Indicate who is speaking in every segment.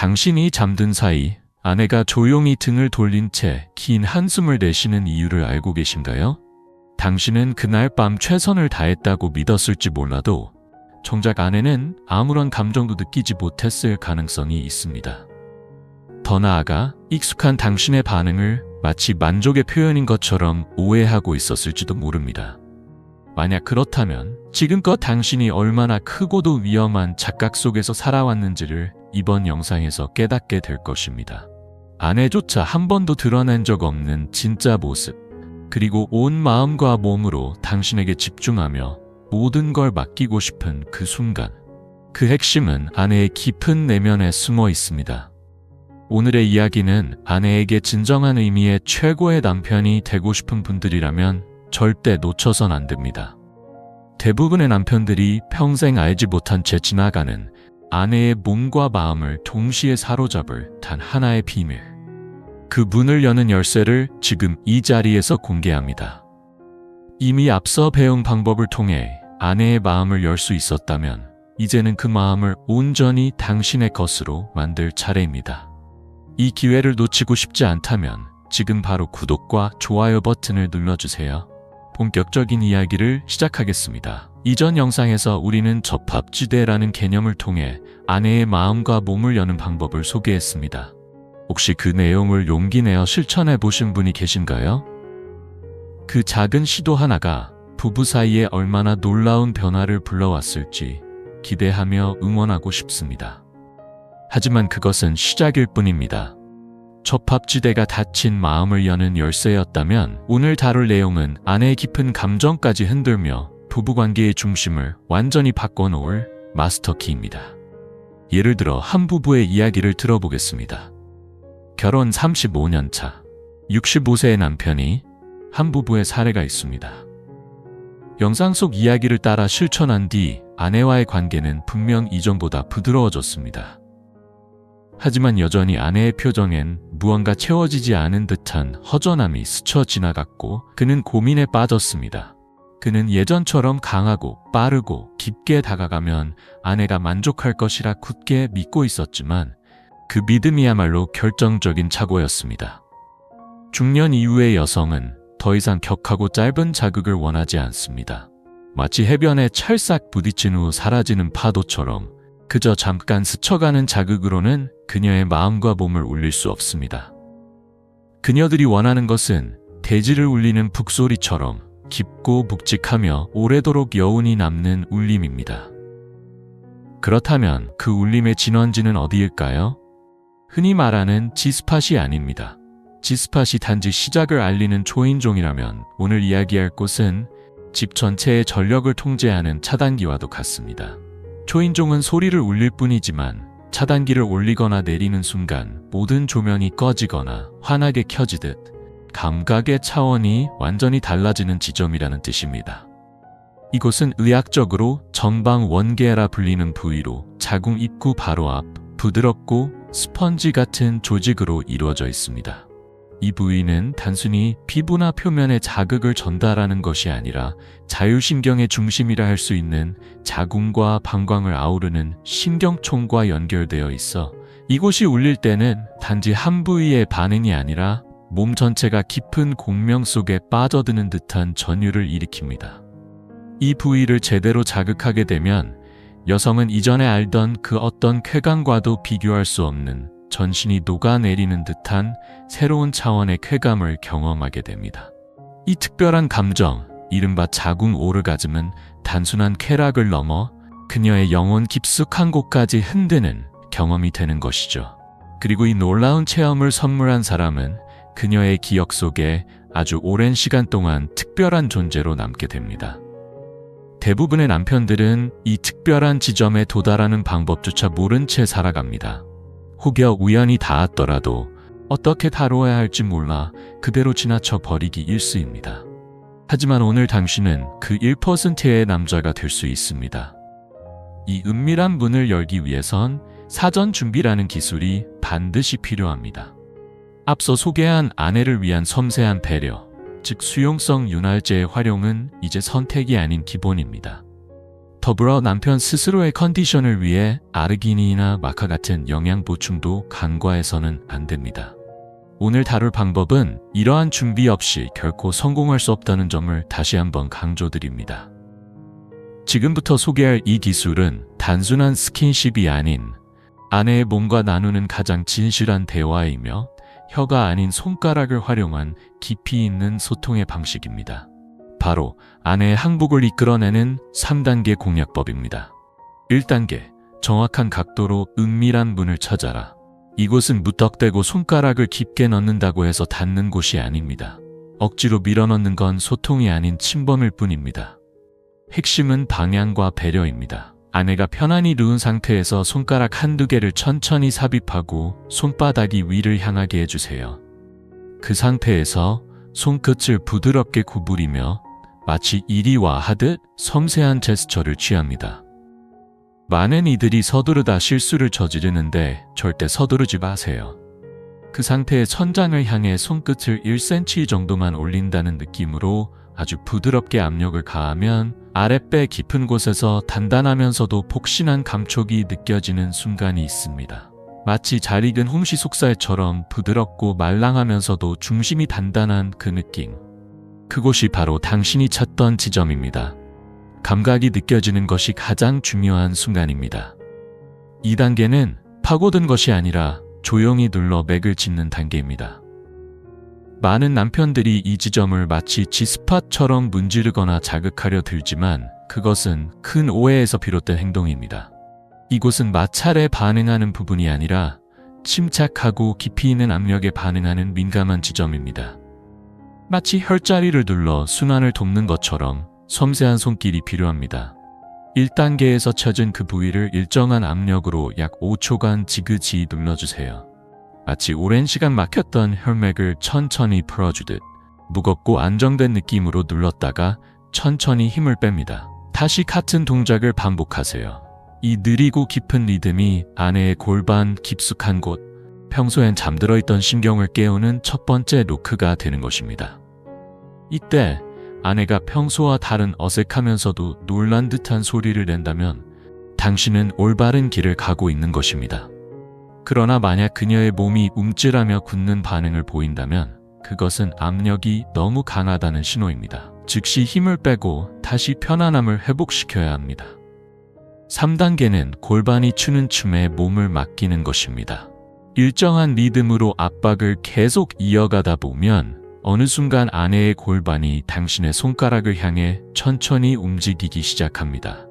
Speaker 1: 당신이 잠든 사이 아내가 조용히 등을 돌린 채 긴 한숨을 내쉬는 이유를 알고 계신가요? 당신은 그날 밤 최선을 다했다고 믿었을지 몰라도 정작 아내는 아무런 감정도 느끼지 못했을 가능성이 있습니다. 더 나아가 익숙한 당신의 반응을 마치 만족의 표현인 것처럼 오해하고 있었을지도 모릅니다. 만약 그렇다면 지금껏 당신이 얼마나 크고도 위험한 착각 속에서 살아왔는지를 이번 영상에서 깨닫게 될 것입니다. 아내조차 한 번도 드러낸 적 없는 진짜 모습, 그리고 온 마음과 몸으로 당신에게 집중하며 모든 걸 맡기고 싶은 그 순간, 그 핵심은 아내의 깊은 내면에 숨어 있습니다. 오늘의 이야기는 아내에게 진정한 의미의 최고의 남편이 되고 싶은 분들이라면 절대 놓쳐선 안 됩니다. 대부분의 남편들이 평생 알지 못한 채 지나가는 아내의 몸과 마음을 동시에 사로잡을 단 하나의 비밀. 그 문을 여는 열쇠를 지금 이 자리에서 공개합니다. 이미 앞서 배운 방법을 통해 아내의 마음을 열 수 있었다면 이제는 그 마음을 온전히 당신의 것으로 만들 차례입니다. 이 기회를 놓치고 싶지 않다면 지금 바로 구독과 좋아요 버튼을 눌러주세요. 본격적인 이야기를 시작하겠습니다. 이전 영상에서 우리는 접합지대라는 개념을 통해 아내의 마음과 몸을 여는 방법을 소개했습니다. 혹시 그 내용을 용기 내어 실천해 보신 분이 계신가요? 그 작은 시도 하나가 부부 사이에 얼마나 놀라운 변화를 불러왔을지 기대하며 응원하고 싶습니다. 하지만 그것은 시작일 뿐입니다. 접합지대가 닫힌 마음을 여는 열쇠였다면 오늘 다룰 내용은 아내의 깊은 감정까지 흔들며 부부관계의 중심을 완전히 바꿔놓을 마스터키입니다. 예를 들어 한 부부의 이야기를 들어보겠습니다. 결혼 35년 차, 65세의 남편이 한 부부의 사례가 있습니다. 영상 속 이야기를 따라 실천한 뒤 아내와의 관계는 분명 이전보다 부드러워졌습니다. 하지만 여전히 아내의 표정엔 무언가 채워지지 않은 듯한 허전함이 스쳐 지나갔고 그는 고민에 빠졌습니다. 그는 예전처럼 강하고 빠르고 깊게 다가가면 아내가 만족할 것이라 굳게 믿고 있었지만 그 믿음이야말로 결정적인 착오였습니다. 중년 이후의 여성은 더 이상 격하고 짧은 자극을 원하지 않습니다. 마치 해변에 찰싹 부딪힌 후 사라지는 파도처럼 그저 잠깐 스쳐가는 자극으로는 그녀의 마음과 몸을 울릴 수 없습니다. 그녀들이 원하는 것은 대지를 울리는 북소리처럼 깊고 묵직하며 오래도록 여운이 남는 울림입니다. 그렇다면 그 울림의 진원지는 어디일까요? 흔히 말하는 G스팟이 아닙니다. G스팟이 단지 시작을 알리는 초인종이라면 오늘 이야기할 곳은 집 전체의 전력을 통제하는 차단기와도 같습니다. 초인종은 소리를 울릴 뿐이지만 차단기를 올리거나 내리는 순간 모든 조명이 꺼지거나 환하게 켜지듯 감각의 차원이 완전히 달라지는 지점이라는 뜻입니다. 이곳은 의학적으로 전방 원계라 불리는 부위로 자궁 입구 바로 앞 부드럽고 스펀지 같은 조직으로 이루어져 있습니다. 이 부위는 단순히 피부나 표면에 자극을 전달하는 것이 아니라 자율신경의 중심이라 할 수 있는 자궁과 방광을 아우르는 신경총과 연결되어 있어 이곳이 울릴 때는 단지 한 부위의 반응이 아니라 몸 전체가 깊은 공명 속에 빠져드는 듯한 전율을 일으킵니다. 이 부위를 제대로 자극하게 되면 여성은 이전에 알던 그 어떤 쾌감과도 비교할 수 없는 전신이 녹아내리는 듯한 새로운 차원의 쾌감을 경험하게 됩니다. 이 특별한 감정, 이른바 자궁 오르가즘은 단순한 쾌락을 넘어 그녀의 영혼 깊숙한 곳까지 흔드는 경험이 되는 것이죠. 그리고 이 놀라운 체험을 선물한 사람은 그녀의 기억 속에 아주 오랜 시간 동안 특별한 존재로 남게 됩니다. 대부분의 남편들은 이 특별한 지점에 도달하는 방법조차 모른 채 살아갑니다. 혹여 우연히 닿았더라도 어떻게 다뤄야 할지 몰라 그대로 지나쳐 버리기 일쑤입니다. 하지만 오늘 당신은 그 1%의 남자가 될 수 있습니다. 이 은밀한 문을 열기 위해선 사전 준비라는 기술이 반드시 필요합니다. 앞서 소개한 아내를 위한 섬세한 배려, 즉 수용성 윤활제의 활용은 이제 선택이 아닌 기본입니다. 더불어 남편 스스로의 컨디션을 위해 아르기닌이나 마카 같은 영양 보충도 간과해서는 안 됩니다. 오늘 다룰 방법은 이러한 준비 없이 결코 성공할 수 없다는 점을 다시 한번 강조드립니다. 지금부터 소개할 이 기술은 단순한 스킨십이 아닌 아내의 몸과 나누는 가장 진실한 대화이며 혀가 아닌 손가락을 활용한 깊이 있는 소통의 방식입니다. 바로 아내의 항복을 이끌어내는 3단계 공략법입니다. 1단계, 정확한 각도로 은밀한 문을 찾아라. 이곳은 무턱대고 손가락을 깊게 넣는다고 해서 닿는 곳이 아닙니다. 억지로 밀어넣는 건 소통이 아닌 침범일 뿐입니다. 핵심은 방향과 배려입니다. 아내가 편안히 누운 상태에서 손가락 한두 개를 천천히 삽입하고 손바닥이 위를 향하게 해주세요. 그 상태에서 손끝을 부드럽게 구부리며 마치 이리와 하듯 섬세한 제스처를 취합니다. 많은 이들이 서두르다 실수를 저지르는데 절대 서두르지 마세요. 그 상태의 천장을 향해 손끝을 1cm 정도만 올린다는 느낌으로 아주 부드럽게 압력을 가하면 아랫배 깊은 곳에서 단단하면서도 폭신한 감촉이 느껴지는 순간이 있습니다. 마치 잘 익은 홍시 속살처럼 부드럽고 말랑하면서도 중심이 단단한 그 느낌. 그곳이 바로 당신이 찾던 지점입니다. 감각이 느껴지는 것이 가장 중요한 순간입니다. 2단계는 파고든 것이 아니라 조용히 눌러 맥을 짚는 단계입니다. 많은 남편들이 이 지점을 마치 G스팟처럼 문지르거나 자극하려 들지만 그것은 큰 오해에서 비롯된 행동입니다. 이곳은 마찰에 반응하는 부분이 아니라 침착하고 깊이 있는 압력에 반응하는 민감한 지점입니다. 마치 혈자리를 눌러 순환을 돕는 것처럼 섬세한 손길이 필요합니다. 1단계에서 찾은 그 부위를 일정한 압력으로 약 5초간 지그지 눌러주세요. 마치 오랜 시간 막혔던 혈맥을 천천히 풀어주듯 무겁고 안정된 느낌으로 눌렀다가 천천히 힘을 뺍니다. 다시 같은 동작을 반복하세요. 이 느리고 깊은 리듬이 아내의 골반 깊숙한 곳, 평소엔 잠들어 있던 신경을 깨우는 첫 번째 노크가 되는 것입니다. 이때 아내가 평소와 다른 어색하면서도 놀란 듯한 소리를 낸다면 당신은 올바른 길을 가고 있는 것입니다. 그러나 만약 그녀의 몸이 움찔하며 굳는 반응을 보인다면 그것은 압력이 너무 강하다는 신호입니다. 즉시 힘을 빼고 다시 편안함을 회복시켜야 합니다. 3단계는 골반이 추는 춤에 몸을 맡기는 것입니다. 일정한 리듬으로 압박을 계속 이어가다 보면 어느 순간 아내의 골반이 당신의 손가락을 향해 천천히 움직이기 시작합니다.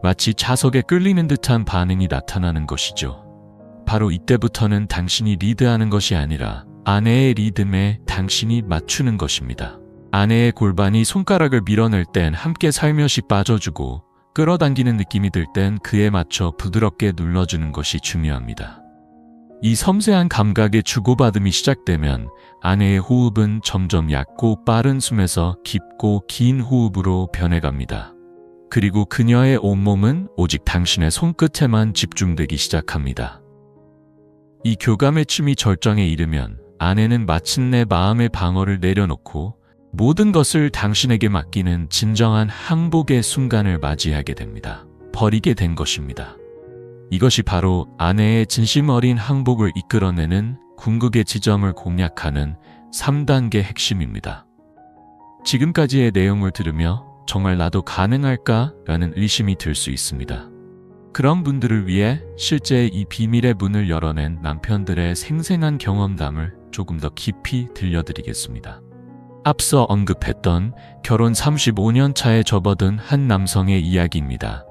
Speaker 1: 마치 자석에 끌리는 듯한 반응이 나타나는 것이죠. 바로 이때부터는 당신이 리드하는 것이 아니라 아내의 리듬에 당신이 맞추는 것입니다. 아내의 골반이 손가락을 밀어낼 땐 함께 살며시 빠져주고 끌어당기는 느낌이 들 땐 그에 맞춰 부드럽게 눌러주는 것이 중요합니다. 이 섬세한 감각의 주고받음이 시작되면 아내의 호흡은 점점 얕고 빠른 숨에서 깊고 긴 호흡으로 변해갑니다. 그리고 그녀의 온몸은 오직 당신의 손끝에만 집중되기 시작합니다. 이 교감의 춤이 절정에 이르면 아내는 마침내 마음의 방어를 내려놓고 모든 것을 당신에게 맡기는 진정한 항복의 순간을 맞이하게 됩니다. 버리게 된 것입니다. 이것이 바로 아내의 진심 어린 항복을 이끌어내는 궁극의 지점을 공략하는 3단계 핵심입니다. 지금까지의 내용을 들으며 정말 나도 가능할까? 라는 의심이 들 수 있습니다. 그런 분들을 위해 실제 이 비밀의 문을 열어낸 남편들의 생생한 경험담을 조금 더 깊이 들려드리겠습니다. 앞서 언급했던 결혼 35년 차에 접어든 한 남성의 이야기입니다.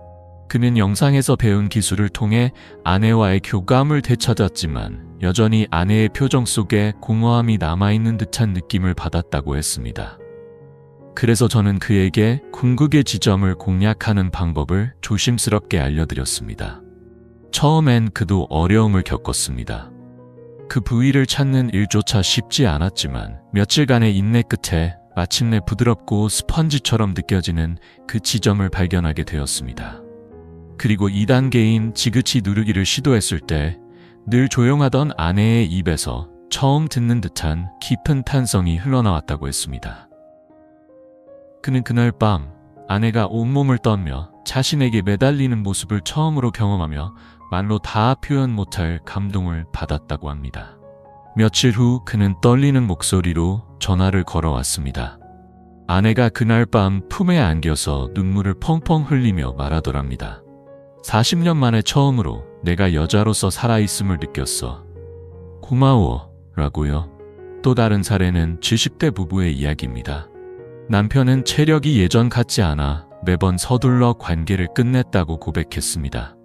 Speaker 1: 그는 영상에서 배운 기술을 통해 아내와의 교감을 되찾았지만 여전히 아내의 표정 속에 공허함이 남아있는 듯한 느낌을 받았다고 했습니다. 그래서 저는 그에게 궁극의 지점을 공략하는 방법을 조심스럽게 알려드렸습니다. 처음엔 그도 어려움을 겪었습니다. 그 부위를 찾는 일조차 쉽지 않았지만 며칠간의 인내 끝에 마침내 부드럽고 스펀지처럼 느껴지는 그 지점을 발견하게 되었습니다. 그리고 2단계인 지그치 누르기를 시도했을 때 늘 조용하던 아내의 입에서 처음 듣는 듯한 깊은 탄성이 흘러나왔다고 했습니다. 그는 그날 밤 아내가 온몸을 떨며 자신에게 매달리는 모습을 처음으로 경험하며 말로 다 표현 못할 감동을 받았다고 합니다. 며칠 후 그는 떨리는 목소리로 전화를 걸어왔습니다. 아내가 그날 밤 품에 안겨서 눈물을 펑펑 흘리며 말하더랍니다. 40년 만에 처음으로 내가 여자로서 살아있음을 느꼈어. 고마워 라고요. 또 다른 사례는 70대 부부의 이야기입니다. 남편은 체력이 예전 같지 않아 매번 서둘러 관계를 끝냈다고 고백했습니다.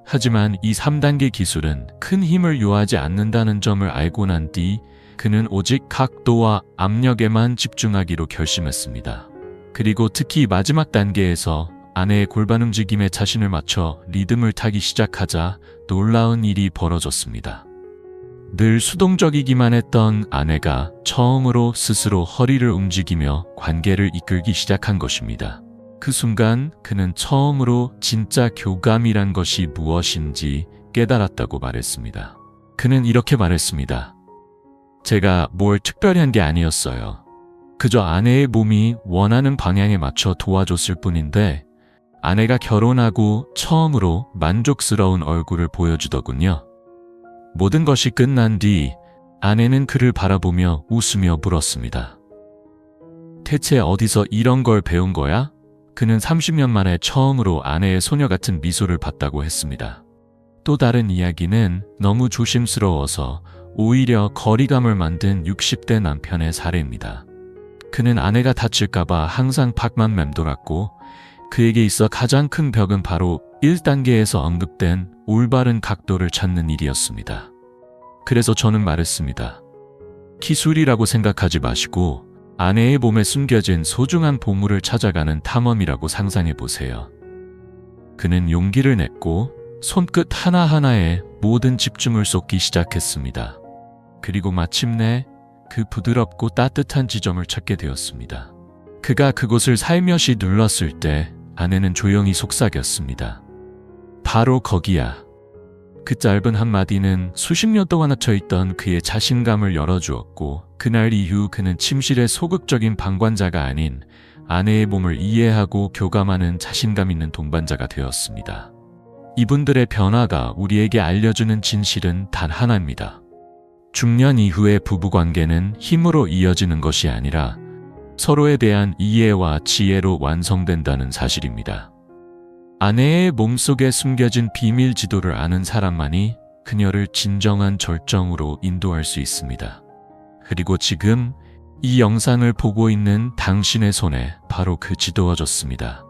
Speaker 1: 하지만 이 3단계 기술은 큰 힘을 요하지 않는다는 점을 알고 난 뒤 그는 오직 각도와 압력에만 집중하기로 결심했습니다. 그리고 특히 마지막 단계에서 아내의 골반 움직임에 자신을 맞춰 리듬을 타기 시작하자 놀라운 일이 벌어졌습니다. 늘 수동적이기만 했던 아내가 처음으로 스스로 허리를 움직이며 관계를 이끌기 시작한 것입니다. 그 순간 그는 처음으로 진짜 교감이란 것이 무엇인지 깨달았다고 말했습니다. 그는 이렇게 말했습니다. 제가 뭘 특별히 한 게 아니었어요. 그저 아내의 몸이 원하는 방향에 맞춰 도와줬을 뿐인데 아내가 결혼하고 처음으로 만족스러운 얼굴을 보여주더군요. 모든 것이 끝난 뒤 아내는 그를 바라보며 웃으며 물었습니다. 대체 어디서 이런 걸 배운 거야? 그는 30년 만에 처음으로 아내의 소녀 같은 미소를 봤다고 했습니다. 또 다른 이야기는 너무 조심스러워서 오히려 거리감을 만든 60대 남편의 사례입니다. 그는 아내가 다칠까봐 항상 밖만 맴돌았고 그에게 있어 가장 큰 벽은 바로 1단계에서 언급된 올바른 각도를 찾는 일이었습니다. 그래서 저는 말했습니다. 기술이라고 생각하지 마시고 아내의 몸에 숨겨진 소중한 보물을 찾아가는 탐험이라고 상상해 보세요. 그는 용기를 냈고 손끝 하나하나에 모든 집중을 쏟기 시작했습니다. 그리고 마침내 그 부드럽고 따뜻한 지점을 찾게 되었습니다. 그가 그곳을 살며시 눌렀을 때 아내는 조용히 속삭였습니다. 바로 거기야. 그 짧은 한마디는 수십 년 동안 닫혀있던 그의 자신감을 열어주었고 그날 이후 그는 침실의 소극적인 방관자가 아닌 아내의 몸을 이해하고 교감하는 자신감 있는 동반자가 되었습니다. 이분들의 변화가 우리에게 알려주는 진실은 단 하나입니다. 중년 이후의 부부관계는 힘으로 이어지는 것이 아니라 서로에 대한 이해와 지혜로 완성된다는 사실입니다. 아내의 몸속에 숨겨진 비밀 지도를 아는 사람만이 그녀를 진정한 절정으로 인도할 수 있습니다. 그리고 지금 이 영상을 보고 있는 당신의 손에 바로 그 지도가 졌습니다.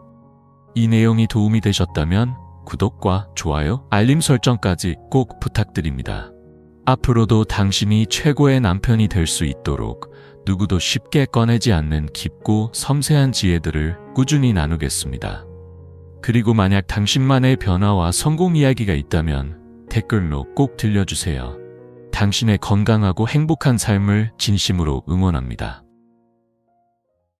Speaker 1: 이 내용이 도움이 되셨다면 구독과 좋아요, 알림 설정까지 꼭 부탁드립니다. 앞으로도 당신이 최고의 남편이 될 수 있도록 누구도 쉽게 꺼내지 않는 깊고 섬세한 지혜들을 꾸준히 나누겠습니다. 그리고 만약 당신만의 변화와 성공 이야기가 있다면 댓글로 꼭 들려주세요. 당신의 건강하고 행복한 삶을 진심으로 응원합니다.